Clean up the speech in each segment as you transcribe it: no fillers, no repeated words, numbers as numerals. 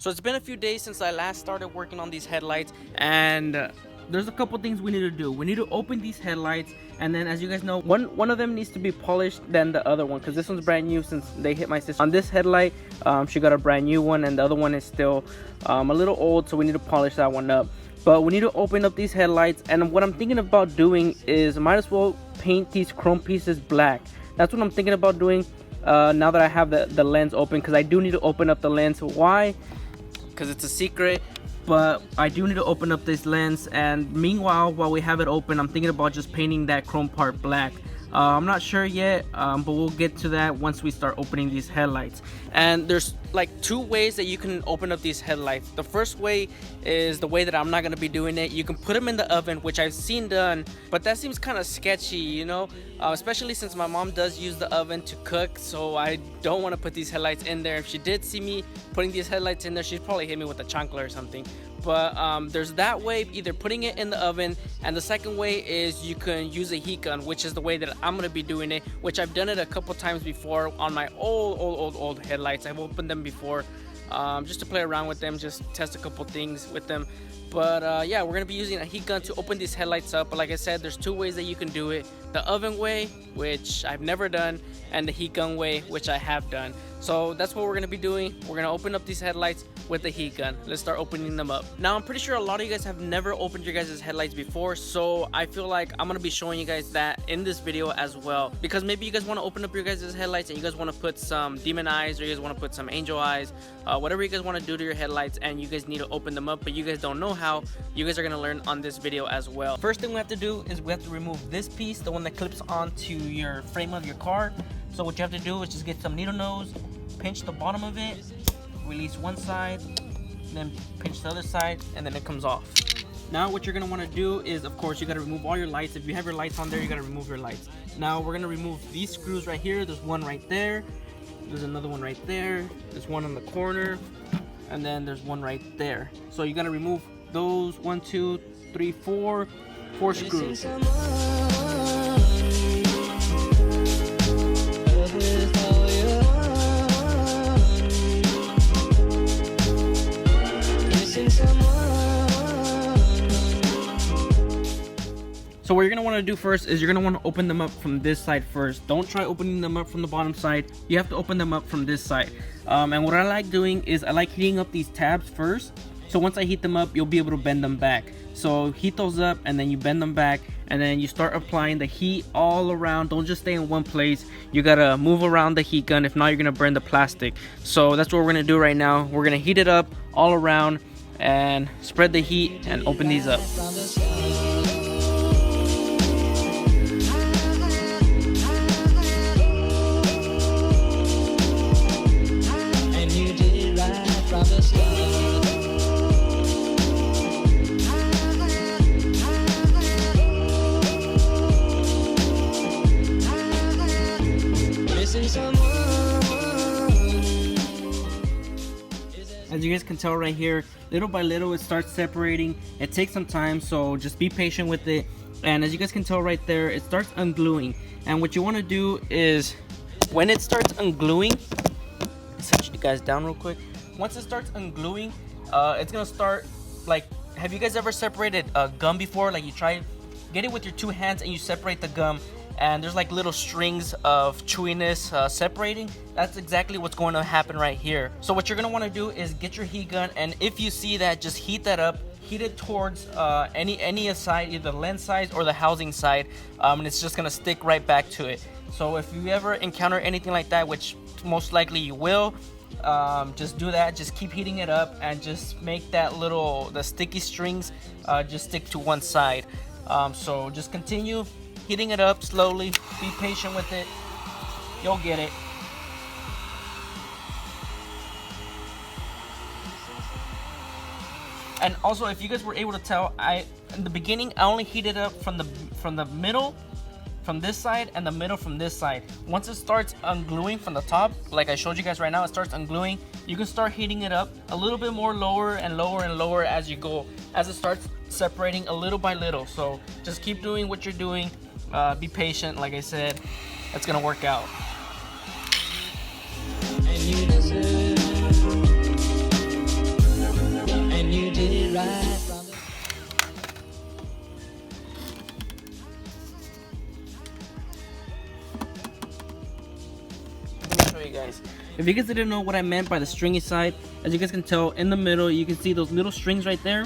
So it's been a few days since I last started working on these headlights, and there's a couple things we need to do. We need to open these headlights, and then as you guys know, one of them needs to be polished than the other one, because this one's brand new since they hit my sister. On this headlight, she got a brand new one, and the other one is still a little old, so we need to polish that one up. But we need to open up these headlights, and what I'm thinking about doing is might as well paint these chrome pieces black. That's what I'm thinking about doing now that I have the lens open, because I do need to open up the lens. Why? Because it's a secret, but I do need to open up this lens, and meanwhile, while we have it open, I'm thinking about just painting that chrome part black. I'm not sure yet, but we'll get to that once we start opening these headlights. And there's like two ways that you can open up these headlights. The first way is the way that I'm not going to be doing it. You can put them in the oven, which I've seen done, but that seems kind of sketchy, you know, especially since my mom does use the oven to cook, so I don't want to put these headlights in there. If she did see me putting these headlights in there, she'd probably hit me with a chancla or something. But there's that way, either putting it in the oven, and the second way is you can use a heat gun, which is the way that I'm going to be doing it, which I've done it a couple times before on my old headlights. I've opened them before just to play around with them, just test a couple things with them. But yeah, we're going to be using a heat gun to open these headlights up. But like I said, there's two ways that you can do it: the oven way, which I've never done, and the heat gun way, which I have done. So that's what we're going to be doing. We're going to open up these headlights with the heat gun. Let's start opening them up. Now, I'm pretty sure a lot of you guys have never opened your guys' headlights before, so I feel like I'm going to be showing you guys that in this video as well, because maybe you guys want to open up your guys' headlights and you guys want to put some demon eyes, or you guys want to put some angel eyes, whatever you guys want to do to your headlights, and you guys need to open them up, but you guys don't know how. You guys are going to learn on this video as well. First thing we have to do is we have to remove this piece, the one that clips onto your frame of your car. So what you have to do is just get some needle nose, pinch the bottom of it, release one side, then pinch the other side, and then it comes off. Now what you're going to want to do is, of course, you got to remove all your lights. If you have your lights on there, you got to remove your lights. Now we're going to remove these screws right here. There's one right there, there's another one right there, there's one in the corner, and then there's one right there. So you got to remove those 1, 2, 3, 4 screws. So what you're going to want to do first is you're going to want to open them up from this side first. Don't try opening them up from the bottom side. You have to open them up from this side. And what I like doing is I like heating up these tabs first. So once I heat them up, you'll be able to bend them back. So heat those up, and then you bend them back, and then you start applying the heat all around. Don't just stay in one place. You gotta move around the heat gun. If not, you're gonna burn the plastic. So that's what we're gonna do right now. We're gonna heat it up all around and spread the heat and open these up. As you guys can tell right here, little by little it starts separating. It takes some time, so just be patient with it. And as you guys can tell right there, it starts ungluing. And what you want to do is, when it starts ungluing, set you guys down real quick. Once it starts ungluing, it's gonna start like, have you guys ever separated gum before? Like you try, get it with your two hands and you separate the gum, and there's like little strings of chewiness separating. That's exactly what's going to happen right here. So what you're going to want to do is get your heat gun, and if you see that, just heat that up, heat it towards any side, either the lens side or the housing side, and it's just going to stick right back to it. So if you ever encounter anything like that, which most likely you will, just do that. Just keep heating it up and just make that the sticky strings just stick to one side. So just continue heating it up slowly. Be patient with it. You'll get it. And also, if you guys were able to tell, in the beginning I only heated up from the middle from this side and the middle from this side. Once it starts ungluing from the top, like I showed you guys right now, it starts ungluing. You can start heating it up a little bit more, lower and lower and lower as you go, as it starts separating a little by little. So just keep doing what you're doing. Be patient, like I said, it's gonna work out. If you guys didn't know what I meant by the stringy side, as you guys can tell, in the middle you can see those little strings right there.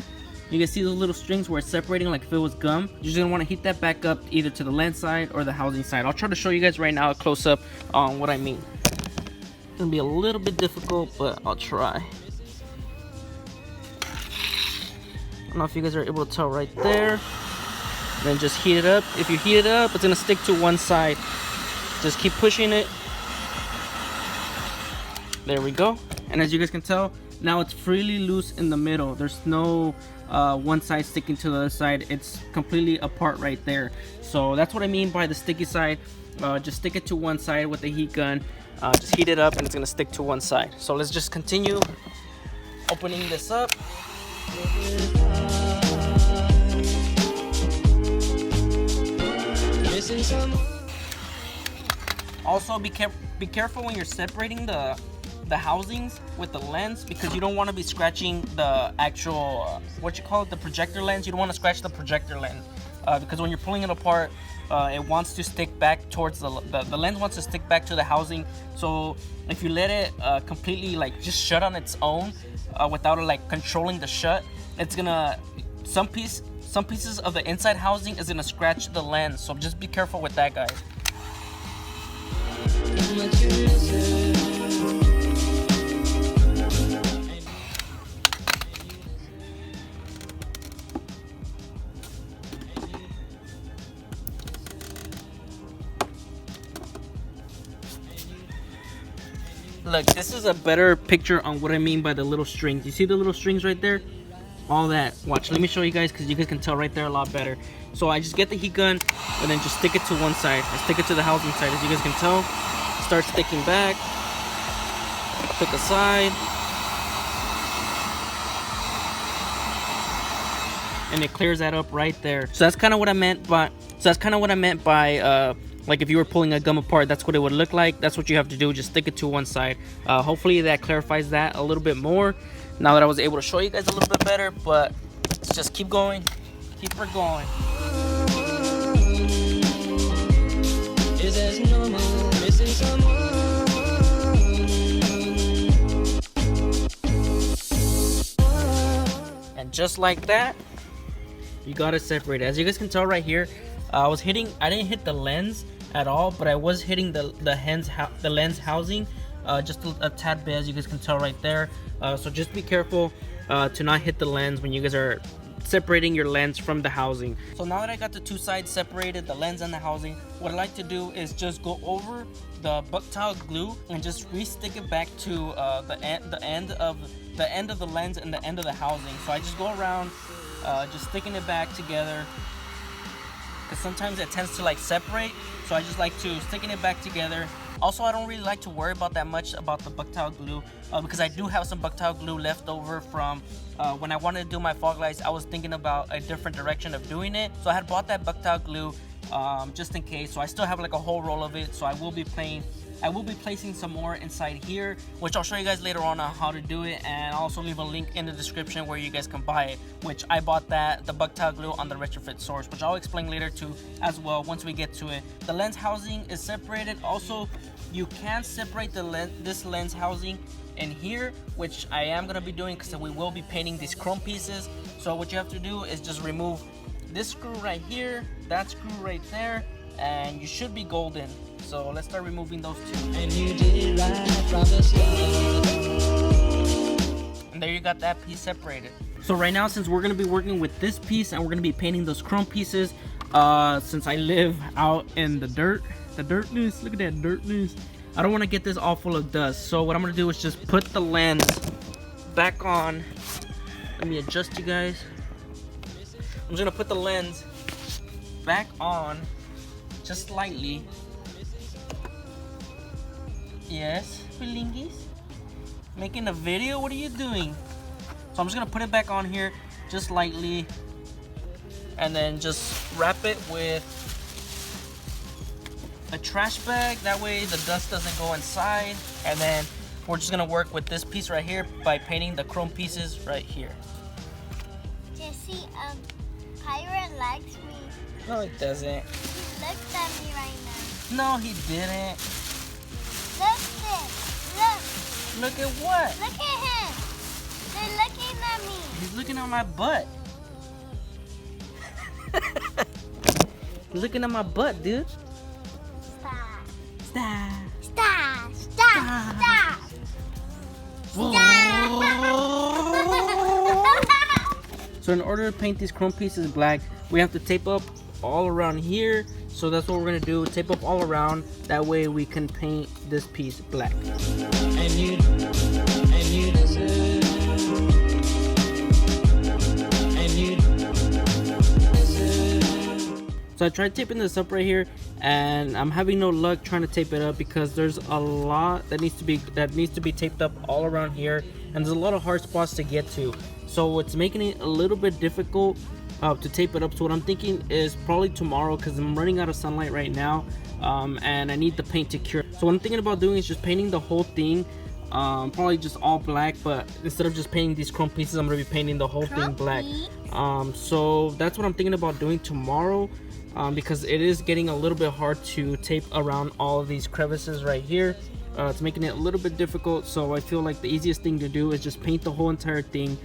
You can see those little strings where it's separating like if it was gum. You're just gonna want to heat that back up either to the lens side or the housing side. I'll try to show you guys right now a close up on what I mean. It's gonna be a little bit difficult, but I'll try. I don't know if you guys are able to tell right there. Then just heat it up. If you heat it up, it's gonna stick to one side. Just keep pushing it. There we go. And as you guys can tell, now it's freely loose in the middle. There's no one side sticking to the other side. It's completely apart right there. So that's what I mean by the sticky side. Just stick it to one side with the heat gun. Just heat it up and it's gonna stick to one side. So let's just continue opening this up. Also, be careful when you're separating the housings with the lens, because you don't want to be scratching the actual the projector lens. You don't want to scratch the projector lens because when you're pulling it apart, it wants to stick back towards the lens wants to stick back to the housing. So if you let it completely like just shut on its own without like controlling the shut, it's gonna some pieces of the inside housing is gonna scratch the lens. So just be careful with that, guys. Look, this is a better picture on what I mean by the little strings. You see the little strings right there? All that. Watch, let me show you guys because you guys can tell right there a lot better. So I just get the heat gun and then just stick it to one side. I stick it to the housing side. As you guys can tell, start sticking back. Pick a side. And it clears that up right there. So that's kind of what I meant by like if you were pulling a gum apart, that's what it would look like. That's what you have to do, just stick it to one side. Hopefully that clarifies that a little bit more now that I was able to show you guys a little bit better. But let's just keep going, keep her going. And just like that, you got it separated. As you guys can tell right here, I didn't hit the lens at all, but I was hitting the lens housing just a tad bit, as you guys can tell right there. So just be careful to not hit the lens when you guys are separating your lens from the housing. So now that I got the two sides separated, the lens and the housing, what I like to do is just go over the buck tile glue and just re-stick it back to the end of the lens and the end of the housing. So I just go around just sticking it back together, because sometimes it tends to like separate. So I just like to sticking it back together. Also, I don't really like to worry about that much about the buck tile glue because I do have some buck tile glue left over from when I wanted to do my fog lights. I was thinking about a different direction of doing it, so I had bought that buck tile glue just in case. So I still have like a whole roll of it. So I will be placing some more inside here, which I'll show you guys later on how to do it, and I'll also leave a link in the description where you guys can buy it, which I bought the buck tile glue on the retrofit source, which I'll explain later too as well once we get to it. The lens housing is separated. Also, you can separate this lens housing in here, which I am going to be doing because we will be painting these chrome pieces. So what you have to do is just remove this screw right here, that screw right there, and you should be golden. So let's start removing those two. And you did it right from the start. And there you got that piece separated. So right now, since we're gonna be working with this piece and we're gonna be painting those chrome pieces, since I live out in the dirtness, look at that dirtness. I don't want to get this all full of dust. So what I'm gonna do is just put the lens back on. Let me adjust you guys. I'm just gonna put the lens back on just slightly. Yes, Pilingis? Making a video? What are you doing? So I'm just gonna put it back on here just lightly and then just wrap it with a trash bag. That way the dust doesn't go inside. And then we're just gonna work with this piece right here by painting the chrome pieces right here. Jesse, Pirate likes me. No, it doesn't. He looked at me right now. No, he didn't. Look. Look at what? Look at him. They're looking at me. He's looking at my butt. He's looking at my butt, dude. Stop. Stop. Stop. Stop. Stop. So in order to paint these chrome pieces black, we have to tape up all around here. So that's what we're gonna do, tape up all around. That way we can paint this piece black. And you deserve. So I tried taping this up right here, and I'm having no luck trying to tape it up because there's a lot that needs to be taped up all around here, and there's a lot of hard spots to get to. So it's making it a little bit difficult to tape it up. So what I'm thinking is probably tomorrow, because I'm running out of sunlight right now, and I need the paint to cure. So what I'm thinking about doing is just painting the whole thing, probably just all black, but instead of just painting these chrome pieces, I'm going to be painting the whole thing black. So that's what I'm thinking about doing tomorrow, because it is getting a little bit hard to tape around all of these crevices right here. It's making it a little bit difficult, so I feel like the easiest thing to do is just paint the whole entire thing,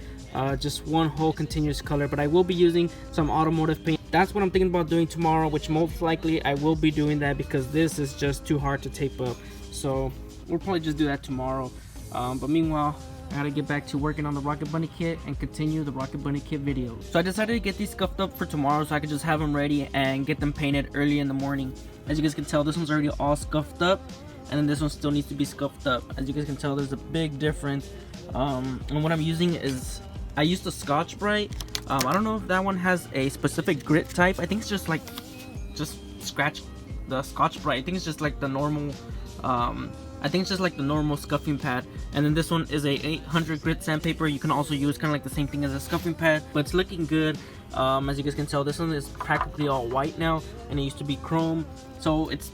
just one whole continuous color. But I will be using some automotive paint. That's what I'm thinking about doing tomorrow, which most likely I will be doing that because this is just too hard to tape up. So we'll probably just do that tomorrow. But meanwhile, I gotta get back to working on the Rocket Bunny kit and continue the Rocket Bunny kit videos. So I decided to get these scuffed up for tomorrow so I could just have them ready and get them painted early in the morning. As you guys can tell, this one's already all scuffed up, and then this one still needs to be scuffed up. As you guys can tell, there's a big difference. And what I'm using is, I used the Scotch-Brite. I don't know if that one has a specific grit type. I think it's just like, just scratch the Scotch-Brite. I think it's just like the normal, I think it's just like the normal scuffing pad. And then this one is a 800 grit sandpaper. You can also use kind of like the same thing as a scuffing pad, but it's looking good. As you guys can tell, this one is practically all white now, and it used to be chrome. So it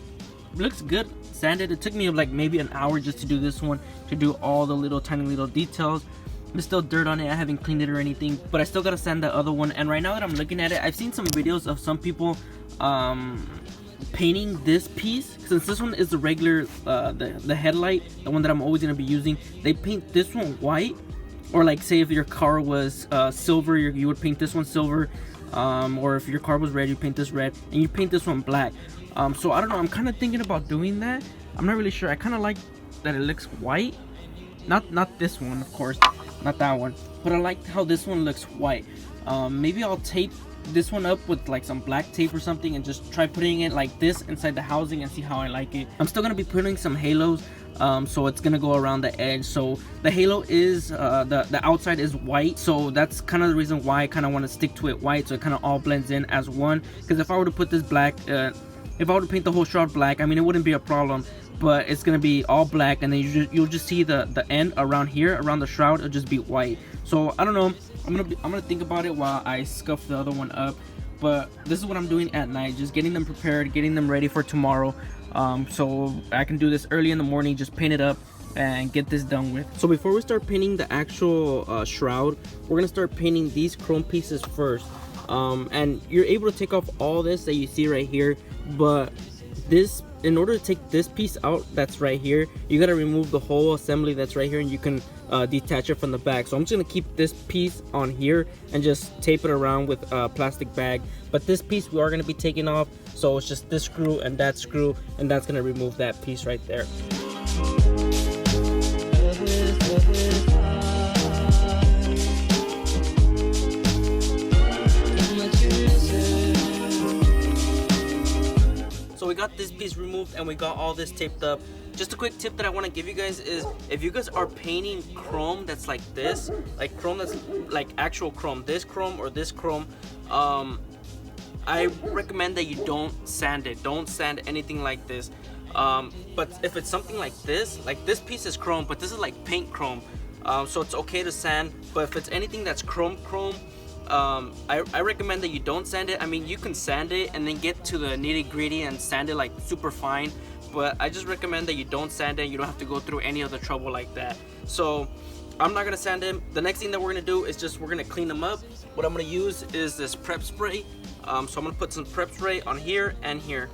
looks good sanded. It took me like maybe an hour just to do this one, to do all the little tiny little details. There's still dirt on it. I haven't cleaned it or anything, but I still gotta sand the other one. And right now that I'm looking at it, I've seen some videos of some people painting this piece. Since this one is the regular the headlight, the one that I'm always gonna be using, they paint this one white. Or like, say if your car was silver, you would paint this one silver, or if your car was red, you paint this red, and you paint this one black. So I don't know, I'm kind of thinking about doing that. I'm not really sure. I kind of like that it looks white. Not this one, of course, not that one, but I like how this one looks white. Maybe I'll tape this one up with like some black tape or something and just try putting it like this inside the housing and see how I like it. I'm still gonna be putting some halos, so it's gonna go around the edge. So the halo is the outside is white, so that's kind of the reason why I kind of want to stick to it white, so it kind of all blends in as one. Because if I were to put this black, if I were to paint the whole shroud black, I mean, it wouldn't be a problem, but it's gonna be all black, and then you'll just see the end around here, around the shroud, it'll just be white. So I don't know, I'm gonna think about it while I scuff the other one up. But this is what I'm doing at night, just getting them prepared, getting them ready for tomorrow, so I can do this early in the morning, just paint it up and get this done with. So before we start painting the actual shroud, we're gonna start painting these chrome pieces first. And you're able to take off all this that you see right here, but this, in order to take this piece out that's right here, you got to remove the whole assembly that's right here, and you can detach it from the back. So I'm just gonna keep this piece on here and just tape it around with a plastic bag, but this piece we are going to be taking off, so it's just this screw and that screw, and that's going to remove that piece right there. So we got this piece removed and we got all this taped up. Just a quick tip that I want to give you guys is, if you guys are painting chrome that's like this, like chrome that's like actual chrome, this chrome or this chrome, I recommend that you don't sand it. Don't sand anything like this. But if it's something like this piece is chrome, but this is like paint chrome, so it's okay to sand. But if it's anything that's chrome, I recommend that you don't sand it. I mean, you can sand it and then get to the nitty gritty and sand it like super fine, but I just recommend that you don't sand it. You don't have to go through any of the trouble like that. So I'm not gonna sand them. The next thing that we're gonna do is just we're gonna clean them up. What I'm gonna use is this prep spray. So I'm gonna put some prep spray on here and here.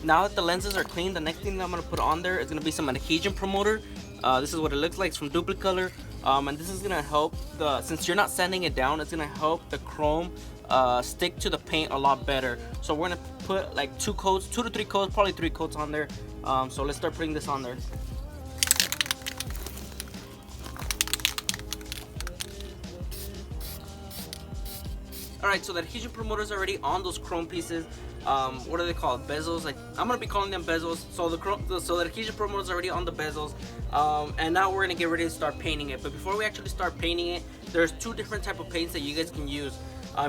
now that the lenses are clean, the next thing that I'm gonna put on there is gonna be some adhesion promoter. This is what it looks like. It's from Duplicolor, and this is gonna help since you're not sanding it down, it's gonna help the chrome stick to the paint a lot better. So we're gonna put like 2 to 3 coats, probably 3 coats on there. So let's start putting this on there. Alright, so the adhesion promoter is already on those chrome pieces. What are they called? Bezels. I'm gonna be calling them bezels. So the adhesion promoter is already on the bezels, and now we're gonna get ready to start painting it. But before we actually start painting it, there's 2 different type of paints that you guys can use.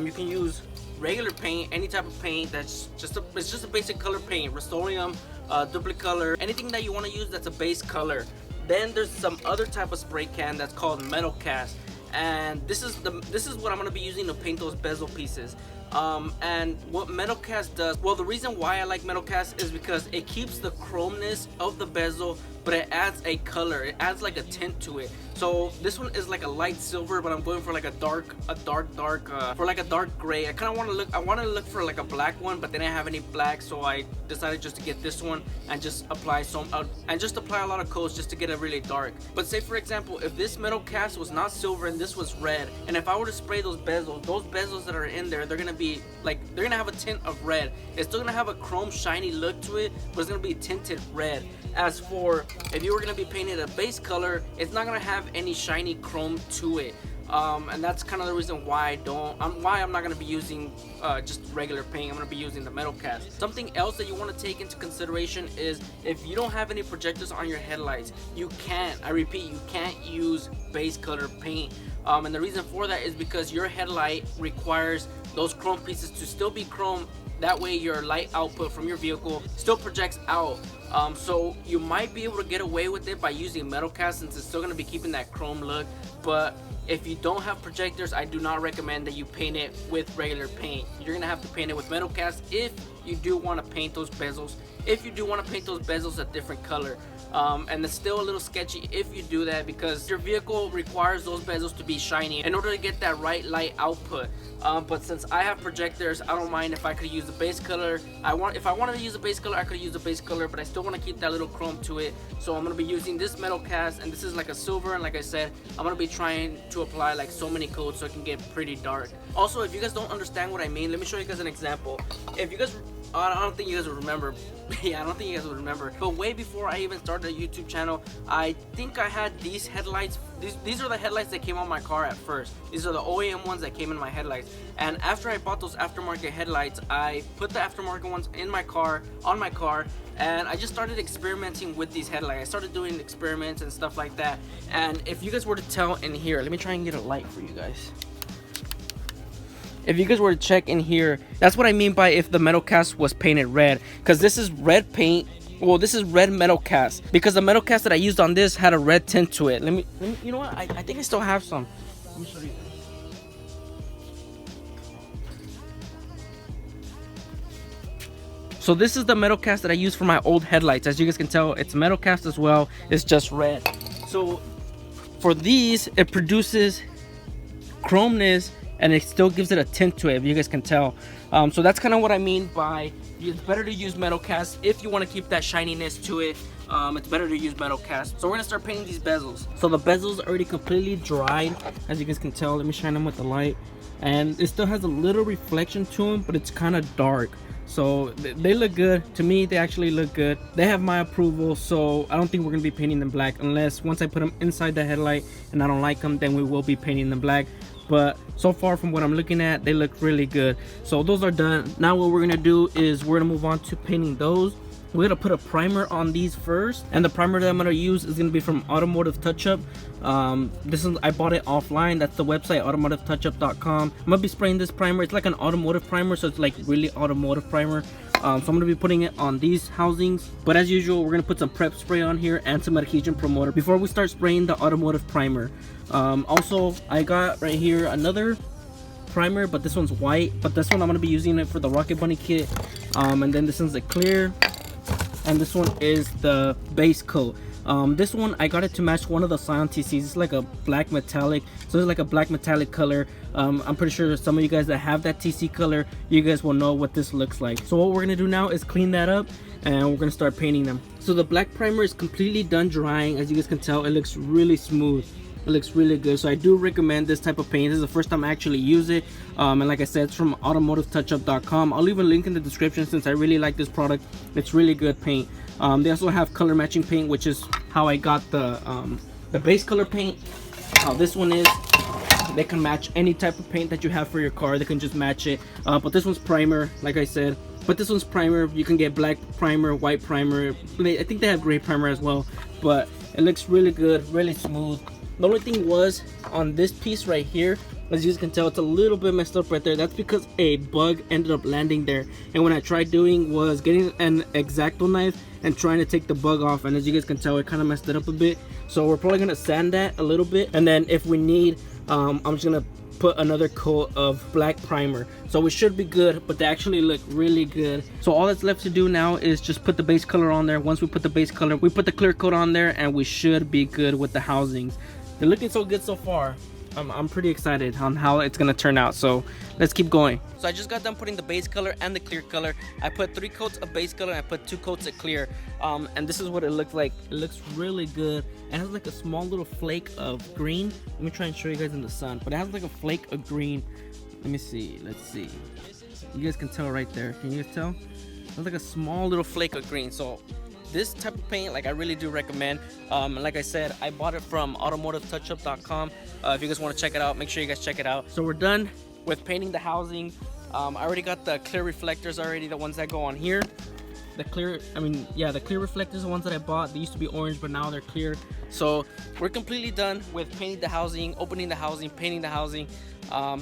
You can use regular paint, any type of paint that's just a basic color paint, Rust-Oleum, Duplicolor, anything that you want to use that's a base color. Then there's some other type of spray can that's called metal cast. And this is what I'm going to be using to paint those bezel pieces. And what metal cast does, well, the reason why I like metal cast is because it keeps the chromeness of the bezel, but it adds a color, it adds like a tint to it. So this one is like a light silver, but I'm going for like a dark gray. I wanted to look for like a black one, but they didn't have any black, so I decided just to get this one and just apply a lot of coats just to get it really dark. But say for example, if this metal cast was not silver and this was red, and if I were to spray those bezels that are in there, they're gonna be like, they're gonna have a tint of red. It's still gonna have a chrome shiny look to it, but it's gonna be tinted red. As for if you were gonna be painting a base color, it's not gonna have any shiny chrome to it. And that's kind of the reason why I'm not gonna be using just regular paint. I'm gonna be using the metal cast. Something else that you want to take into consideration is if you don't have any projectors on your headlights, I repeat, you can't use base color paint. And the reason for that is because your headlight requires those chrome pieces to still be chrome. That way your light output from your vehicle still projects out. So you might be able to get away with it by using metal cast, since it's still going to be keeping that chrome look. But if you don't have projectors, I do not recommend that you paint it with regular paint. You're going to have to paint it with metal cast if you do want to paint those bezels. If you do want to paint those bezels a different color. And it's still a little sketchy if you do that, because your vehicle requires those bezels to be shiny in order to get that right light output. But since I have projectors, I don't mind if I could use the base color. If I wanted to use a base color, I could use a base color, but I still want to keep that little chrome to it. So I'm going to be using this metal cast, and this is like a silver, and like I said, I'm going to be trying to apply like so many coats so it can get pretty dark. Also, if you guys don't understand what I mean, let me show you guys an example. If you guys, I don't think you guys would remember. Yeah, I don't think you guys would remember. But way before I even started a YouTube channel, I think I had these headlights. These are the headlights that came on my car at first. These are the OEM ones that came in my headlights. And after I bought those aftermarket headlights, I put the aftermarket ones in my car, on my car, and I just started experimenting with these headlights. I started doing experiments and stuff like that. And if you guys were to tell in here, let me try and get a light for you guys. If you guys were to check in here, that's what I mean by if the metal cast was painted red, because this is red paint. Well, this is red metal cast, because the metal cast that I used on this had a red tint to it. Let me you know what, I think I still have some. Let me show you. So this is the metal cast that I used for my old headlights. As you guys can tell, it's metal cast as well, it's just red. So for these, it produces chromeness, and it still gives it a tint to it, if you guys can tell. So that's kind of what I mean by it's better to use metal cast if you want to keep that shininess to it. It's better to use metal cast. So we're gonna start painting these bezels. So the bezels are already completely dried, as you guys can tell. Let me shine them with the light, and it still has a little reflection to them, but it's kind of dark. So they look good to me. They actually look good. They have my approval, so I don't think we're gonna be painting them black, unless once I put them inside the headlight and I don't like them, then we will be painting them black. But so far from what I'm looking at, they look really good. So those are done. Now what we're gonna do is we're gonna move on to painting those. We're gonna put a primer on these first, and the primer that I'm gonna use is gonna be from Automotive Touch-Up. This is, I bought it offline. That's the website, automotivetouchup.com. I'm gonna be spraying this primer. It's like an automotive primer, so it's like really automotive primer. So I'm gonna be putting it on these housings, but as usual, we're gonna put some prep spray on here and some adhesion promoter before we start spraying the automotive primer. Also, I got right here another primer, but this one's white, but this one I'm gonna be using it for the Rocket Bunny kit. And then this one's a clear, and this one is the base coat. This one I got it to match one of the Scion TCs. It's like a black metallic, so it's like a black metallic color. I'm pretty sure some of you guys that have that TC color, you guys will know what this looks like. So what we're gonna do now is clean that up, and we're gonna start painting them. So the black primer is completely done drying. As you guys can tell, it looks really smooth. It looks really good. So I do recommend this type of paint. This is the first time I actually use it, and like I said, it's from automotivetouchup.com. I'll leave a link in the description since I really like this product. It's really good paint. They also have color matching paint, which is how I got the base color paint. How this one is, they can match any type of paint that you have for your car. They can just match it. But this one's primer, like I said. But this one's primer. You can get black primer, white primer. I think they have gray primer as well. But it looks really good, really smooth. The only thing was on this piece right here, as you can tell, it's a little bit messed up right there. That's because a bug ended up landing there, and when I tried doing was getting an X-Acto knife and trying to take the bug off, and as you guys can tell, it kind of messed it up a bit. So we're probably gonna sand that a little bit, and then if we need, I'm just gonna put another coat of black primer. So we should be good, but they actually look really good. So all that's left to do now is just put the base color on there. Once we put the base color, we put the clear coat on there, and we should be good with the housings. They're looking so good so far. I'm pretty excited on how it's gonna turn out, so let's keep going. So I just got done putting the base color and the clear color. I put 3 coats of base color and I put 2 coats of clear, and this is what it looks like. It looks really good. It has like a small little flake of green. Let me try and show you guys in the sun, but it has like a flake of green. Let me see, let's see. You guys can tell right there. Can you guys tell? It's like a small little flake of green. So this type of paint, like, I really do recommend. Like I said, I bought it from automotivetouchup.com. If you guys want to check it out, make sure you guys check it out. So we're done with painting the housing. I already got the clear reflectors already, the ones that go on here. The clear reflectors, the ones that I bought, they used to be orange, but now they're clear. So we're completely done with painting the housing, opening the housing, painting the housing.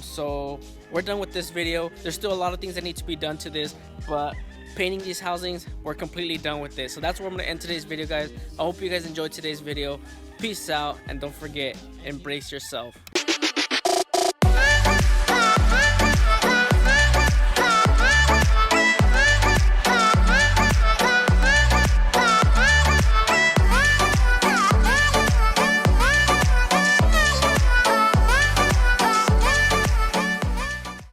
So we're done with this video. There's still a lot of things that need to be done to this, but painting these housings, we're completely done with this. So that's where I'm gonna end today's video, guys. I hope you guys enjoyed today's video. Peace out, and don't forget, embrace yourself.